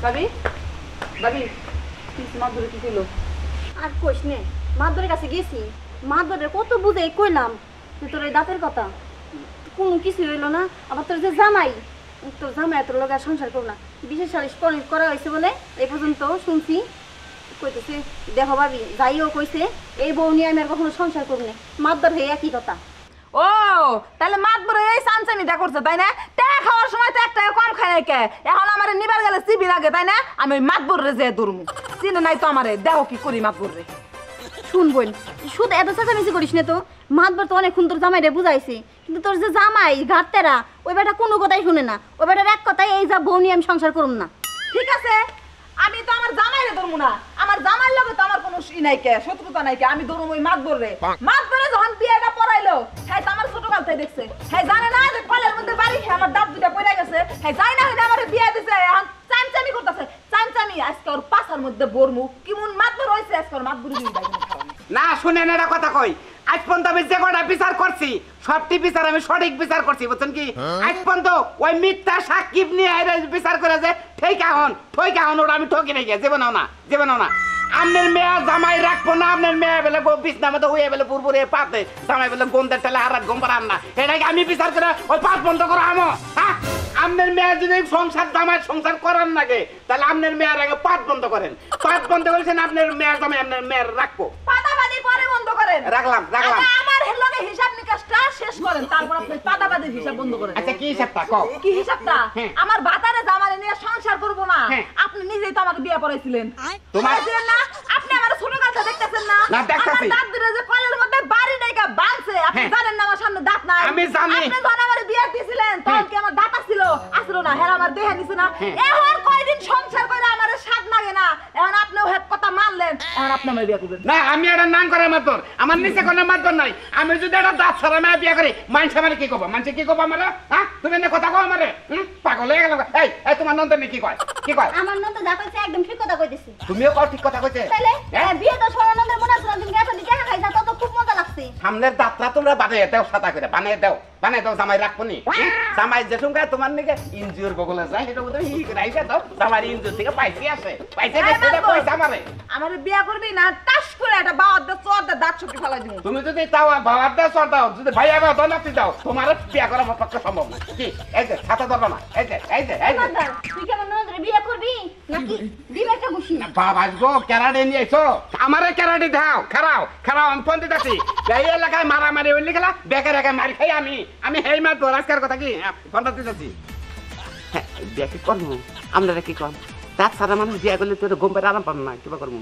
ভাবি ভাবি মাদুরে কি কইলো? আর কইস নে, মাদুরের কাছে গেছি, মাদুরের কত বুঝে কইলাম যে তোর এই দাঁতের কথা, কোনো কিছু হইলো না। আবার তোর যে জামাই, তোর জামাই তোর লগে সংসার করো না, বিশেষ সালিশ করা হয়েছে বলে এই পর্যন্ত শুনছি। কইতেছে দেখো ভাবি, যাইও কইছে এই বউ নিয়ে আমি আর কখনো সংসার করব না। মাদুর হয়ে একই কথা। ও তাহলে মাতবরে এই সানসানিটা করছে তাই না? টাকা খাওয়ার সময় তো একটা কম খায় নাই কে, এখন আমারে নিবার গেলে চিবি লাগে তাই না? আমি ওই মাতবরে যে দূরমু, চিনে নাই তো আমারে, দেখো কি করি মাতবরে। শুন বোন, শুধু এত চেঁচামেচি করিস না তো। মাতবর তো অনেকক্ষণ তোর জামাইরে বুঝাইছে, কিন্তু তোর যে জামাই ঘাটতেরা, ওই বেটা কোনো কথাই শুনে না। ওই বেটার এক কথাই এই যা বউ নিয়ে আমি সংসার করুম না। ঠিক আছে, আমি তো আমার জামাইরে ধরমু না, আমার জামাইর লগে তো আমার কোনো নাই কে, শত্রুতা নাই কে, আমি ধরমু ওই মাতবরে। মাতবরে যখন বিয়েটা পড়াইলো, হ্যাঁ তো আমার ছোটকাল থেকে দেখছে, হ্যাঁ জানে না যে কলের মধ্যে বাড়ি খেয়ে আমার দাঁত দুটা পড়ে গেছে, হ্যাঁ যাই না হইলে আমার বিয়ে দিছে, এখন চামচামি করতেছে, চামচামি আজকে ওর পাছার মধ্যে বরমু, কেমন মাতবর হয়েছে আজকে ওর মাতবরি দিয়ে না। শুনেন এটা কথা কই, আজ পর্যন্ত আমি যে কটা বিচার করছি সবটি বিচার আমি সঠিক বিচার করছি, বুঝছেন কি? আজ পর্যন্ত ওই মিথ্যা সাকিব নিয়ে বিচার করে যে ঠেকা হন ওটা আমি ঠকি নাই, জীবনেও না। আপনার মেয়ে জামাই রাখবো না, আপনার মেয়ে বেলে বিছনা মতো হয়ে বেলে পুরপুরে পাতে, জামাই বেলে গন্দের তেলে হারাত গম পারান না, এটাকে আমি বিচার করে ওই পাত বন্ধ করো আমো। হ্যাঁ, আপনার মেয়ে যদি জামাই সংসার করার নাগে, তাহলে আপনার মেয়ের আগে পাত বন্ধ করেন। পাত বন্ধ করেছেন আপনার মেয়ের জামাই আপনার মেয়ের রাখবো। পাতাবাদি পরে বন্ধ করেন। রাখলাম। আমার লগে হিসাব নিকাশটা শেষ করেন, তারপর আপনি পাতাবাদির হিসাব বন্ধ করেন। আচ্ছা কি হিসাবটা কও? কি হিসাবটা? আমার বাতারে জামারে নিয়ে সংসার করব না, আপনি নিজেই তো আমাকে বিয়ে পড়াইছিলেন। তোমার না, আপনি আমার ছোট কালটা দেখতেছেন না? না দেখতাছি। আমার দাঁত দুটো যে কলের মধ্যে বাড়ি নাইকা বাঁধছে, আপনি জানেন না আমার সামনে দাঁত নাই? আমি জানি। আপনি যখন আমার বিয়ে দিয়েছিলেন তখন কি আমার দাঁত আসছিল না? হ্যাঁ আমার দেহে নিছে না? এখন কয়দিন সংসার করে আমার স্বাদ লাগে না, এখন আপনিও হেড কথা মানলেন, এখন আপনি আমার বিয়ে করবেন না। আমি এটা নাম করে মাতর, আমার নিচে কোনো মাতর নাই। আমি যদি এটা দাঁত ছড়া মেয়ে বিয়ে করি, মানুষ আমার কি কব? মানুষ কি কব আমার? হ্যাঁ, তুমি এনে কথা কও আমারে? পাগল হয়ে গেল। এই তোমার নন্দনী কি কয়? আমার নন্দ যা কইছে একদম ঠিক কথা কইতেছি। তুমিও কও ঠিক কথা কইছে? তাইলে বিয়ে তো সরানন্দের মনে আছে, তুমি গেছো নি কেন খাইছা? তো খুব মজা লাগছে। সামনের দাঁতটা তোমরা বানিয়ে দাও, সাদা করে বানিয়ে দাও জামাই রাখবো নি। জামাই যে সঙ্গে তোমার নিকে ইনজিওর বগলে যায়, সেটা বোধহয় হি রাইছে দাও, জামাই ইনজিওর থেকে পাইছে গেছে পয়সা আমারে। আমার বিয়ে করবি না, টাস করে একটা বাওয়ার দা চোর দা দাঁত ছুটি ফেলাই দিব। তুমি যদি তাও বাবার দাও চর দাও, যদি ভাইয়া দাও নাতি দাও, তোমার বিয়ে করা আমার পক্ষে সম্ভব না। কি এই যে ছাতা ধরবা না, এই যে তুই কি আমার নন্দের বিয়ে করবি নাকি দিবে একটা খুশি? বাবা গো, কেরাডে নিয়ে এসো, আমারে কেরাডে দাও। খারাও আমি ফোন দিতেছি। এই এলাকায় মারামারি হইলে গেলা বেকার একা মারি খাই আমি হেই মার তোর আজকের কথা কি ফোনটা দিতেছি। হ্যাঁ বিয়ে কি করবো? আপনারা কি কর? দাঁত সারা মানুষ বিয়ে করলে তোর গম পেরে আরাম পান না, কিবা করবো?